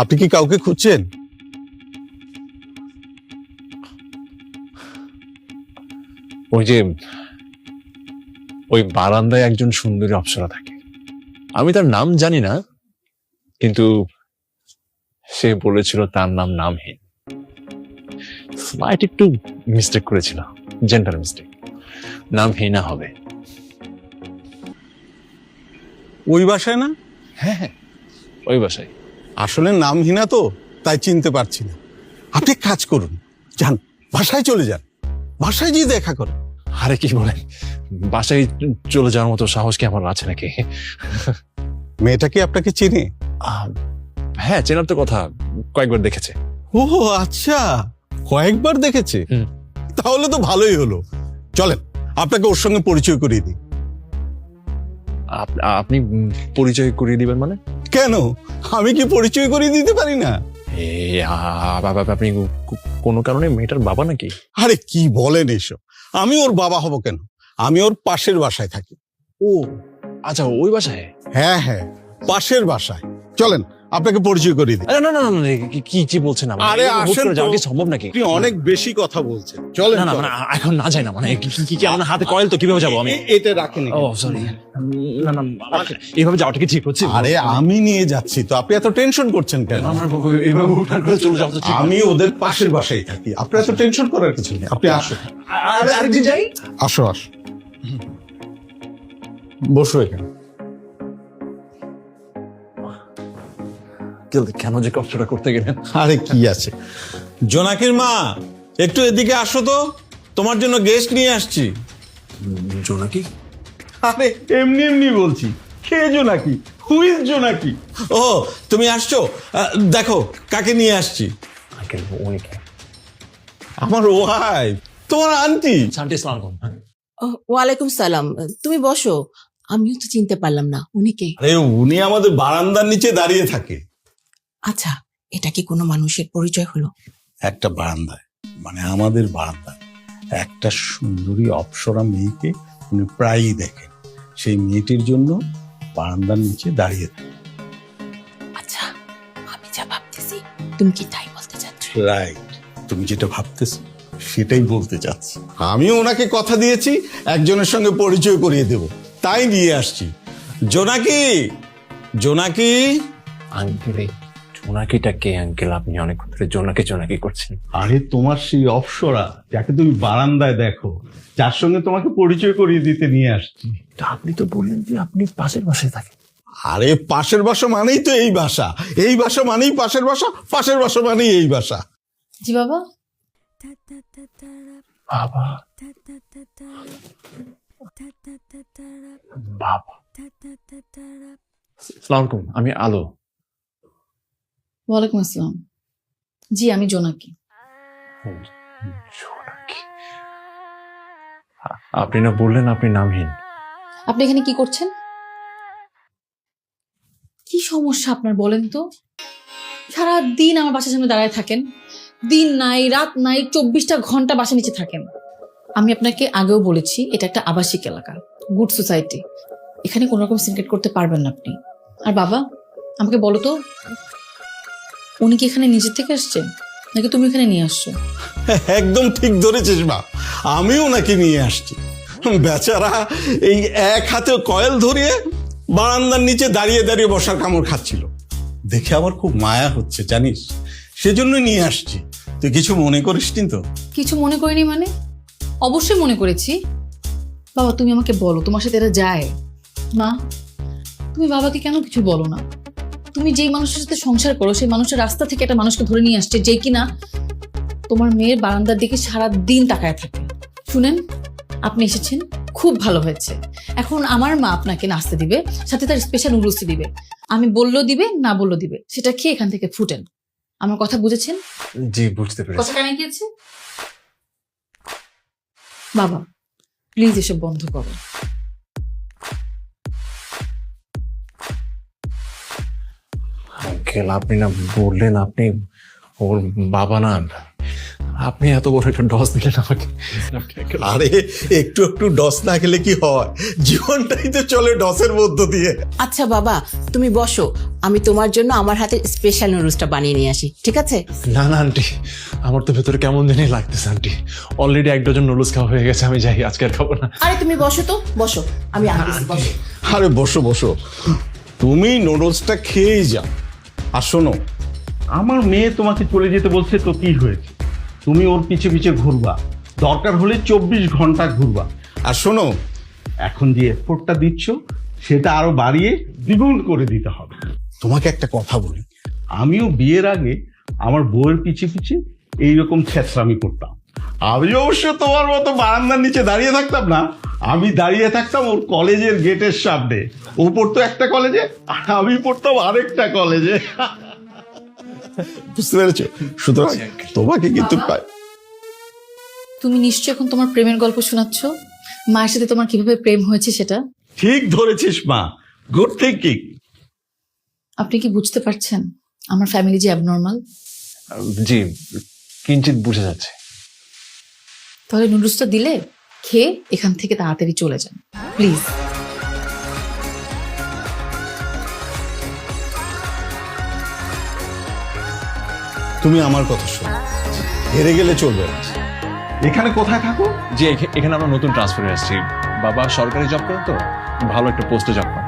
আপনি কি কাউকে খুঁজছেন? ওই যে ওই বারান্দায় একজন সুন্দরী অপ্সরা থাকে, আমি তার নাম জানি না, কিন্তু সে বলেছিল তার নাম নামহীন। স্লাইট একটু মিস্টেক করেছিল, জেন্টাল মিস্টেক, নামহীনা হবে। ওই বাসায় না? হ্যাঁ হ্যাঁ, ওই বাসায়। আসলে নামহীনা তো, তাই চিনতে পারছি না। আপনি এক কাজ করুন, যান বাসায় চলে যান, বাসায় গিয়ে দেখা করেন। আরে কি বলেন, বাসায় চলে যাওয়ার মতো সাহস কি আমার আছে নাকি? মেয়েটা কি আপনাকে চিনে? হ্যাঁ, চেনার তো কথা, কয়েকবার দেখেছে। ও আচ্ছা, কয়েকবার দেখেছে। তাহলে তো ভালোই হলো। চলেন আপনাকে ওর সঙ্গে পরিচয় করিয়ে দিই। আপনি পরিচয় করিয়ে দিবেন মানে? কেন, আমি কি পরিচয় করিয়ে দিতে পারি না? আপনি কোনো কারণে মেয়েটার বাবা নাকি? আরে কি বলেন এসব, আমি ওর বাবা হব কেন? আমি ওর পাশের বাসায় থাকি। ও আচ্ছা, ওই বাসায়? হ্যাঁ হ্যাঁ, পাশের বাসায়। চলেন আপনাকে পরিচয় করিয়ে দিই। না না না না, কি কি বলছেন? আরে আসেন তো। যাওয়া কি সম্ভব নাকি? আপনি অনেক বেশি কথা বলছেন, চলেন। না না, মানে এখন না যাই না, মানে কি আমার হাতে কয়েল, তো কিভাবে যাবো আমি? এটা রাখেন। ও সরি, না না, এইভাবে যাওয়াটা কি ঠিক হচ্ছে? আরে আমি নিয়ে যাচ্ছি তো, আপনি এত টেনশন করছেন কেন? এইভাবে উঠান করে চলে যাবো তো ঠিক। আমি ওদের পাশের বাসায় থাকি, আপনি এত টেনশন করার কিছু নেই। আপনি আসুন। আরেকদিন যাই। আসো আসো, বসো এখানে। কেন যে কষ্টটা করতে গেলেন? আরে কি আছে, জোনাকির মা একটু এদিকে আসো তো, তোমার জন্য গেস্ট নিয়ে আসছি। জোনাকি? আরে এমনি এমনি বলছি, কে জোনাকি? হুইজ জোনাকি? ও তুমি আসছো, দেখো কাকে নিয়ে আসছি। আঙ্কেল উনি কে? আমার ওয়াইফ, তোমার আন্টি। আন্টি আসসালামু আলাইকুম। ওয়ালাইকুম সালাম। তুমি বসো, আমিও তো চিনতে পারলাম না উনি কে। আরে উনি আমাদের বারান্দার নিচে দাঁড়িয়ে থাকে। আচ্ছা, এটা কি কোনো মানুষের পরিচয় হলো? একটা বারান্দায়, মানে আমাদের বারান্দায় একটা সুন্দরী অপ্সরা মেয়েকে উনি প্রায়ই দেখেন। সেই মেয়েটির জন্য বারান্দার নিচে দাঁড়িয়ে থাকে। আচ্ছা, আমি যা ভাবতেছি তুমি কি তাই বলতে চাচ্ছ? রাইট, তুমি যেটা ভাবতেছো সেটাই বলতে চাচ্ছি। আমিও ওনাকে কথা দিয়েছি একজনের সঙ্গে পরিচয় করিয়ে দেব, তাই নিয়ে আসছি। জোনাকি, জোনাকি। আঙ্কেল এই জোনাকিটা কে আঙ্কেল? আপনি অনেক ধরে জোনাকি জোনাকি করছেন। আরে তোমার সেই অপ্সরা যাকে তুমি বারান্দায় দেখো, যার সঙ্গে তোমাকে পরিচয় করিয়ে দিতে নিয়ে আসছি। আপনি তো বললেন যে আপনি পাশের বাসায় থাকেন। আরে পাশের বাসা মানেই তো এই বাসা, এই বাসা মানেই পাশের বাসা, পাশের বাসা মানেই এই বাসা। জি বাবা। বাবা, বাবা। আসসালামু আলাইকুম, আমি আলো। ওয়ালাইকুম আসসালাম। জি আমি জোনাকি। জোনাকি? আপনি না বললেন আপনি নামহীন? আপনি এখানে কি করছেন? কি সমস্যা আপনার বলেন তো? সারা দিন আমার বাসার সামনে দাঁড়ায় থাকেন, দিন নাই রাত নাই 24টা ঘন্টা বাসা নিচে থাকেন। আমি আপনাকে আগেও বলেছি এটা একটা আবাসিক এলাকা, গুড সোসাইটি, এখানে কোনো রকম সিনক্রেট করতে পারবেন না আপনি। আর বাবা আমাকে বলো তো, উনি কি এখানে নিজের থেকে আসছেন নাকি তুমি এখানে নিয়ে আসছো? একদম ঠিক ধরেছিস মা, আমিও ওনাকে নিয়ে আসছি। বেচারা এই এক হাতে কয়েল ধরিয়ে বারান্দার নিচে দাঁড়িয়ে দাঁড়িয়ে বসার কামড় খাচ্ছিল, দেখে আমার খুব মায়া হচ্ছে জানিস, সেজন্য নিয়ে আসছি। তুই কিছু মনে করিস নি তো? কিছু মনে করিনি মানে? অবশ্যই মনে করেছি। বাবা তুমি আমাকে বলো, তোমার সাথে এটা যায়? মা তুমি বাবাকে কেন কিছু বলো না? তুমি যেই মানুষের সাথে সংসার করো সেই মানুষের রাস্তা থেকে একটা মানুষকে ধরে নিয়ে আসছে, যে কিনা তোমার মেয়ের বারান্দার দিকে সারা দিন তাকায় থাকে। শুনেন, আপনি এসেছেন খুব ভালো হয়েছে। এখন আমার মা আপনাকে নাস্তা দিবে, সাথে তার স্পেশাল নুডলস দিবে। আমি বললেও দিবে, না বললেও দিবে, সেটা খেয়ে এখান থেকে ফুটেন। আমার কথা বুঝেছেন? জি বুঝতে পেরেছি। কথা কানে গিয়েছে? বাবা প্লিজ এসব বন্ধ করো। আঙ্কেল আপনি না বললেন আপনি ওর বাবা না? আপনি এত বড় একটা ডস দিলেন আমাকে। আরে একটু একটু ডস না খেলে কি হয়, জীবনটাই তো চলে ডসের মধ্য দিয়ে। আচ্ছা বাবা, তুমি বসো, আমি তোমার জন্য আমার হাতে স্পেশাল নুডলসটা বানিয়ে নিয়ে আসি, ঠিক আছে? না না আন্টি, আমার তো ভেতরে কেমন জানি লাগতেছে আন্টি। অলরেডি 1 ডজন নুডলস খাওয়া হয়ে গেছে, আমি যাই, আজকে আর খাবো না। আরে তুমি বসো তো, বসো, আমি আনতেছি, বসো। আরে বসো বসো, তুমি নুডলসটা খেয়েই যাও। আর শোনো, আমার মেয়ে তোমাকে চলে যেতে বলছে তো কি হয়েছে, তুমি ওর পিছে পিছে ঘুরবা, দরকার হলে 24 ঘন্টা ঘুরবা। আর শোনো, এখন যে এফোর্টটা দিচ্ছ সেটা আরো বাড়িয়ে দ্বিগুণ করে দিতে হবে। তোমাকে একটা কথা বলি, আমিও বিয়ের আগে আমার বউয়ের পিছে পিছে এইরকম ছেঁচড়ামি করতাম। আমি অবশ্য তোমার মতো বারান্দার নিচে দাঁড়িয়ে থাকতাম না, আমি দাঁড়িয়ে থাকতাম ওর কলেজের গেটের সামনে। ও পড়তো একটা কলেজে আর আমি পড়তাম আরেকটা কলেজে। বুঝতে পেরেছো? সুতরাং তোমাকে কিন্তু তুমি নিশ্চয়ই এখন তোমার প্রেমের গল্প শোনাচ্ছ, মায়ের সাথে তোমার কিভাবে প্রেম হয়েছে সেটা। ঠিক ধরেছিস মা, গুড থিঙ্কিং। আপনি কি বুঝতে পারছেন আমার ফ্যামিলি যে অ্যাবনর্মাল? জি, কিঞ্চিত বুঝে যাচ্ছে। তাহলে নুডলসটা দিলে খেয়ে এখান থেকে তাড়াতাড়ি চলে যান প্লিজ। তুমি আমার কথা শোনো, হেরে গেলে চলবে না। এখানে কোথায় থাকো? জি, এখানে আমরা নতুন ট্রান্সফারে আসছি। বাবা সরকারি জব করে তো, ভালো একটা পোস্টে জব করে।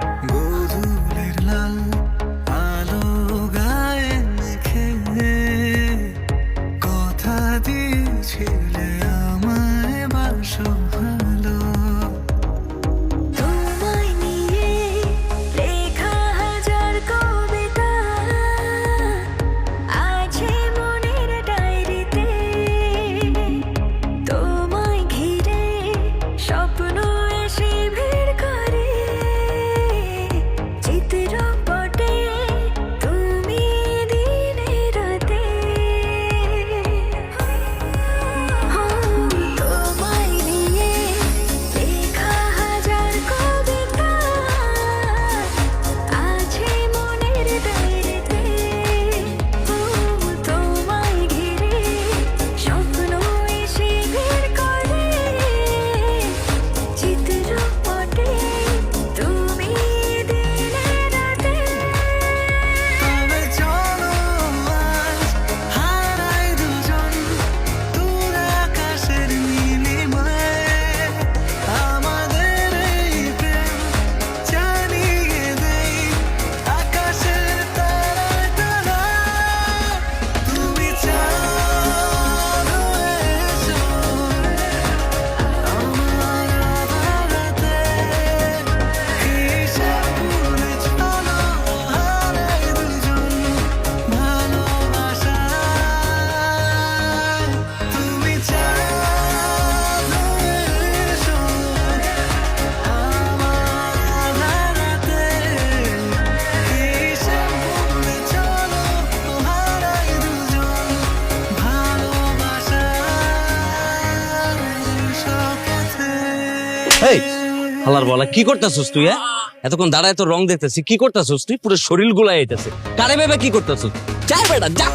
এই হালার বলা, কি করতেছস তুই? এতক্ষণ দাঁড়ায় তো রং দেখতেছি, কি করতেছস তুই? পুরো শরীর গুলাই আইতেছে। কারে ভেবে কি করতেছস? যা বেটা যা।